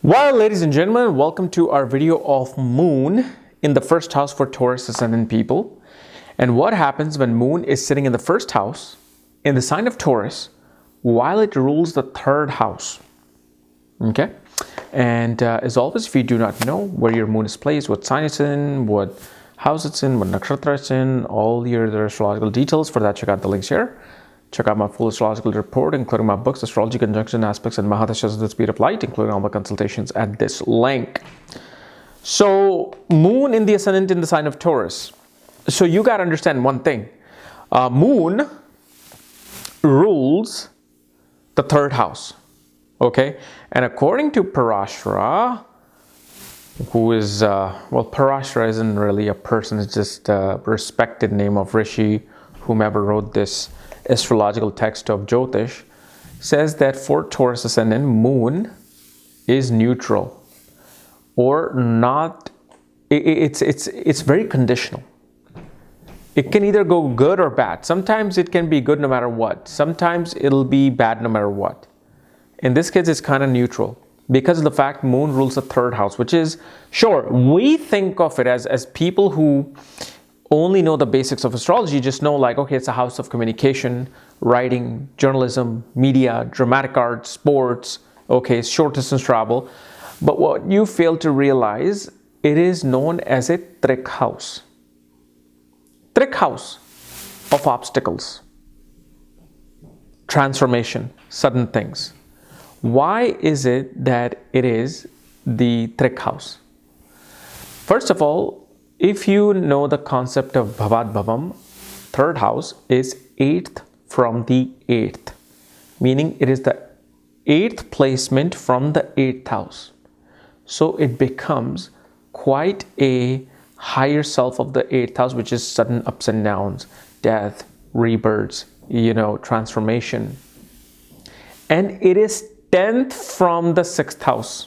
Well, ladies and gentlemen, welcome to our video of Moon in the first house for Taurus ascendant people. And what happens when Moon is sitting in the first house in the sign of Taurus while it rules the third house. Okay? And as always, if you do not know where your Moon is placed, what sign it's in, what house it's in, what nakshatra it's in, all your other astrological details, for that check out the links here. Check out my full astrological report, including my books, Astrology, Conjunction, Aspects, and Mahadashas at the Speed of Light, including all my consultations at this link. So, Moon in the ascendant in the sign of Taurus. So, you got to understand one thing. Moon rules the third house. Okay? And according to Parashara, who is, Parashara isn't really a person, it's just a respected name of Rishi, whomever wrote this astrological text of Jyotish, says that for Taurus ascendant, Moon is neutral or not. It's very conditional. It can either go good or bad. Sometimes it can be good no matter what. Sometimes it'll be bad no matter what. In this case, it's kind of neutral because of the fact Moon rules the third house, which is, sure, we think of it as people who only know the basics of astrology, just know like, okay, it's a house of communication, writing, journalism, media, dramatic art, sports, okay, short distance travel. But what you fail to realize, it is known as a trick house. Trick house of obstacles, transformation, sudden things. Why is it that it is the trick house? First of all, if you know the concept of Bhavad Bhavam, third house is 8th from the 8th, meaning it is the 8th placement from the 8th house. So it becomes quite a higher self of the 8th house, which is sudden ups and downs, death, rebirths, transformation. And it is 10th from the 6th house.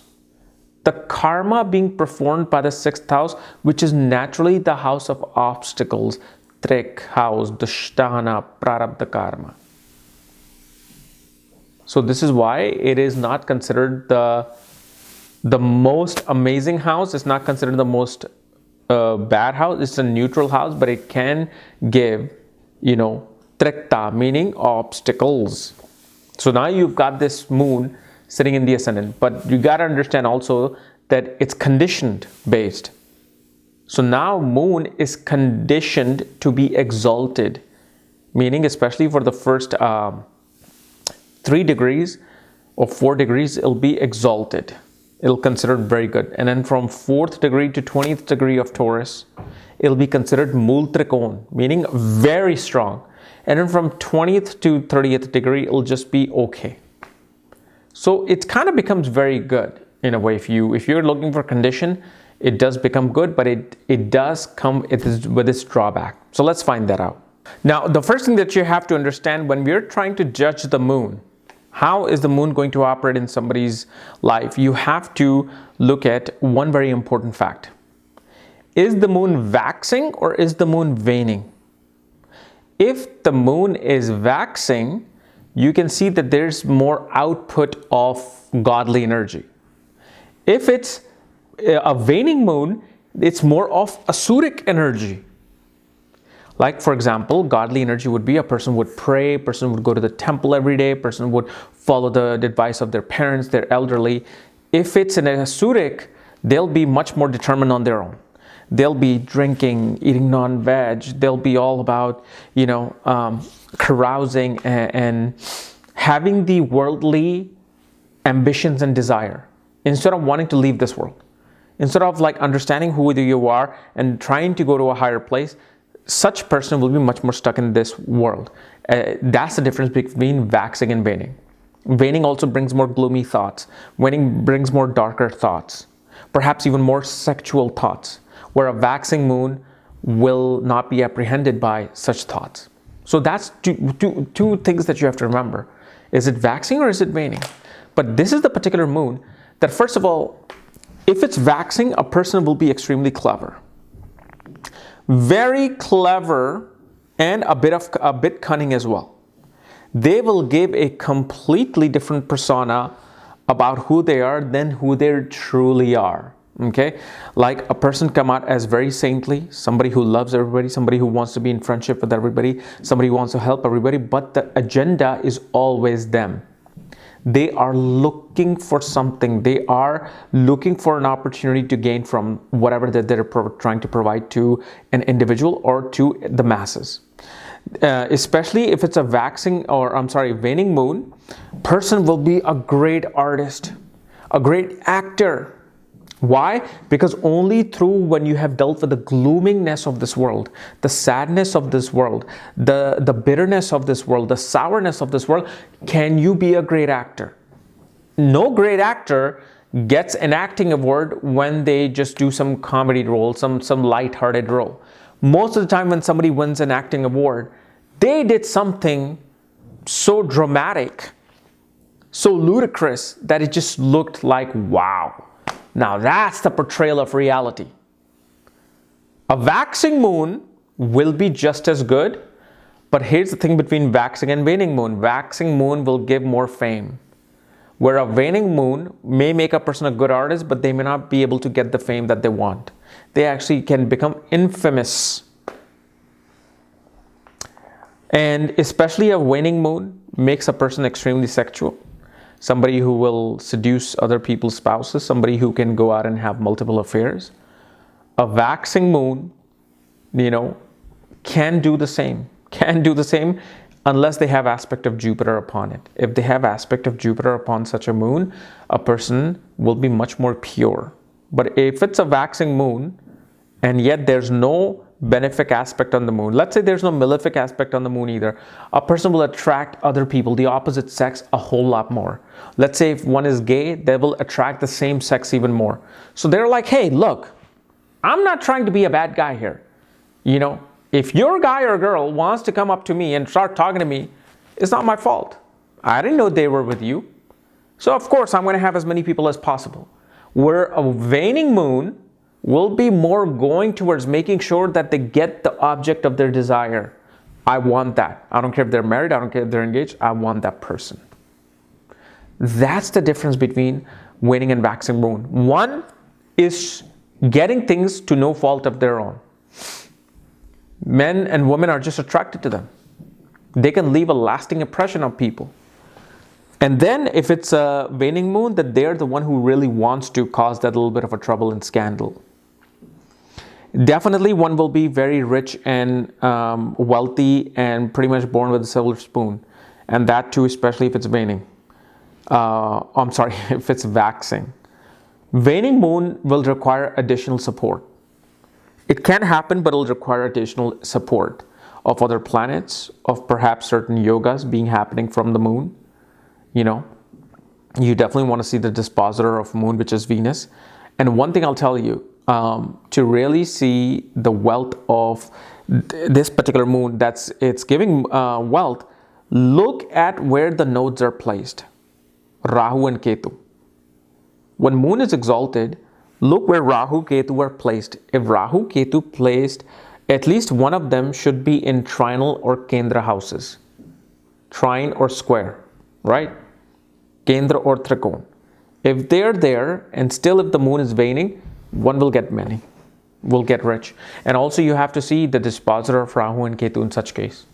The karma being performed by the 6th house, which is naturally the house of obstacles, trick house, dushtana, prarabdha karma. So this is why it is not considered the most amazing house. It's not considered the most bad house. It's a neutral house, but it can give, trikta, meaning obstacles. So now you've got this Moon sitting in the ascendant, but you got to understand also that it's conditioned based. So now Moon is conditioned to be exalted, meaning especially for the first 3 degrees or 4 degrees, it'll be exalted. It'll considered very good. And then from 4th degree to 20th degree of Taurus, it'll be considered Mool Trikon, meaning very strong. And then from 20th to 30th degree, it'll just be okay. So it kind of becomes very good in a way. If you're looking for condition, it does become good, but it does come with its drawback. So let's find that out. Now, the first thing that you have to understand when we're trying to judge the Moon, how is the Moon going to operate in somebody's life? You have to look at one very important fact. Is the Moon waxing or is the Moon waning? If the Moon is waxing, you can see that there's more output of godly energy. If it's a waning Moon, it's more of asuric energy. Like, for example, godly energy would be a person would pray, a person would go to the temple every day, a person would follow the advice of their parents, their elderly. If it's an asuric, they'll be much more determined on their own. They'll be drinking, eating non-veg. They'll be all about, carousing and having the worldly ambitions and desire instead of wanting to leave this world. Instead of like understanding who you are and trying to go to a higher place, such person will be much more stuck in this world. That's the difference between waxing and waning. Waning also brings more gloomy thoughts. Waning brings more darker thoughts, perhaps even more sexual thoughts, where a waxing Moon will not be apprehended by such thoughts. So that's two things that you have to remember. Is it waxing or is it waning? But this is the particular Moon that, first of all, if it's waxing, a person will be extremely clever. Very clever and a bit cunning as well. They will give a completely different persona about who they are than who they truly are. Okay, like a person come out as very saintly, somebody who loves everybody, somebody who wants to be in friendship with everybody, somebody who wants to help everybody, but the agenda is always them. They are looking for something. They are looking for an opportunity to gain from whatever that they're trying to provide to an individual or to the masses. Especially if it's a waning moon, person will be a great artist, a great actor. Why? Because only through when you have dealt with the gloominess of this world, the sadness of this world, the bitterness of this world, the sourness of this world, can you be a great actor. No great actor gets an acting award when they just do some comedy role, some light-hearted role. Most of the time when somebody wins an acting award, they did something so dramatic, so ludicrous that it just looked like, wow. Now that's the portrayal of reality. A waxing moon will be just as good, but here's the thing between waxing and waning moon. Waxing moon will give more fame, where a waning moon may make a person a good artist, but they may not be able to get the fame that they want. They actually can become infamous. And especially a waning moon makes a person extremely sexual. Somebody who will seduce other people's spouses, somebody who can go out and have multiple affairs. A waxing moon, can do the same unless they have aspect of Jupiter upon it. If they have aspect of Jupiter upon such a moon, a person will be much more pure. But if it's a waxing moon and yet there's no benefic aspect on the moon, let's say there's no malefic aspect on the moon either, a person will attract other people, the opposite sex, a whole lot more. Let's say if one is gay, they will attract the same sex even more. So they're like, hey, look, I'm not trying to be a bad guy here. If your guy or girl wants to come up to me and start talking to me, it's not my fault. I didn't know they were with you. So of course I'm going to have as many people as possible. Where a waning moon will be more going towards making sure that they get the object of their desire. I want that. I don't care if they're married, I don't care if they're engaged, I want that person. That's the difference between waning and waxing moon. One is getting things to no fault of their own. Men and women are just attracted to them. They can leave a lasting impression on people. And then if it's a waning moon, that they're the one who really wants to cause that little bit of a trouble and scandal. Definitely one will be very rich and wealthy and pretty much born with a silver spoon. And that too, especially if it's waning. If it's waxing. Waning moon will require additional support. It can happen, but it'll require additional support of other planets, of perhaps certain yogas being happening from the moon. You definitely want to see the dispositor of moon, which is Venus. And one thing I'll tell you, to really see the wealth of this particular moon, it's giving wealth, look at where the nodes are placed. Rahu and Ketu. When moon is exalted, look where Rahu, Ketu are placed. If Rahu, Ketu placed, at least one of them should be in trinal or Kendra houses. Trine or square, right? Kendra or Trikon. If they're there, and still if the moon is waning, one will get many, will get rich. And also you have to see the dispositor of Rahu and Ketu in such case.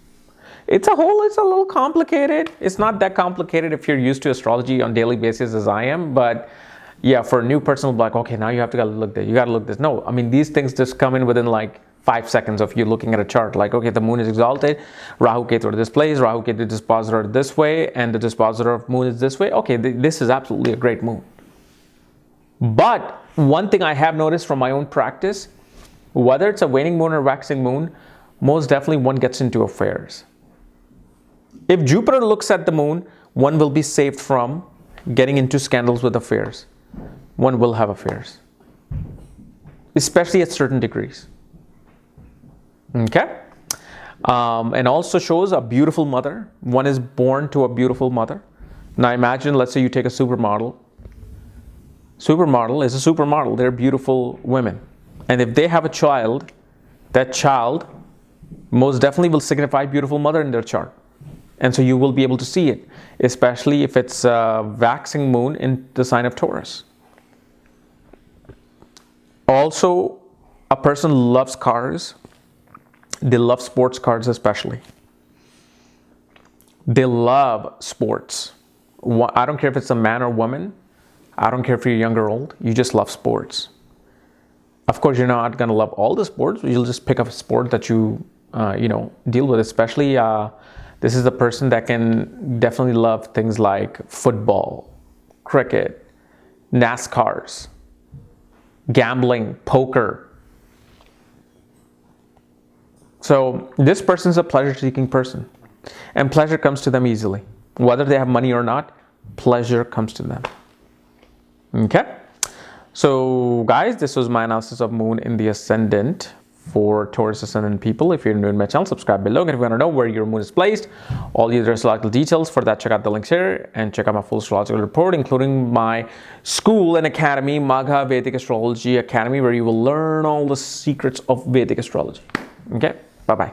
It's a little complicated. It's not that complicated if you're used to astrology on daily basis as I am, but yeah, for a new person, like, okay, now you have to gotta look there, you gotta look this. No, I mean, these things just come in within like 5 seconds of you looking at a chart. Like, okay, the moon is exalted, Rahu, Ketu are this place, Rahu, Ketu dispositor this way, and the dispositor of moon is this way. Okay, this is absolutely a great moon. But one thing I have noticed from my own practice, whether it's a waning moon or waxing moon, most definitely one gets into affairs. If Jupiter looks at the moon, one will be saved from getting into scandals with affairs. One will have affairs, especially at certain degrees. Okay? And also shows a beautiful mother. One is born to a beautiful mother. Now imagine, let's say you take a supermodel. Supermodel is a supermodel. They're beautiful women. And if they have a child, that child most definitely will signify beautiful mother in their chart. And so you will be able to see it, especially if it's a waxing moon in the sign of Taurus. Also, a person loves cars. They love sports cars especially. They love sports. I don't care if it's a man or woman. I don't care if you're young or old. You just love sports. Of course, you're not going to love all the sports. You'll just pick up a sport that you deal with. Especially, this is a person that can definitely love things like football, cricket, NASCARs, gambling, poker. So this person's a pleasure-seeking person, and pleasure comes to them easily. Whether they have money or not, pleasure comes to them. Okay? So guys, this was my analysis of moon in the ascendant for Taurus ascendant people. If you're new to my channel, subscribe below. And if you want to know where your moon is placed, all the other astrological details for that, check out the links here and check out my full astrological report, including my school and academy, Magha Vedic Astrology Academy, where you will learn all the secrets of Vedic astrology. Okay, bye-bye.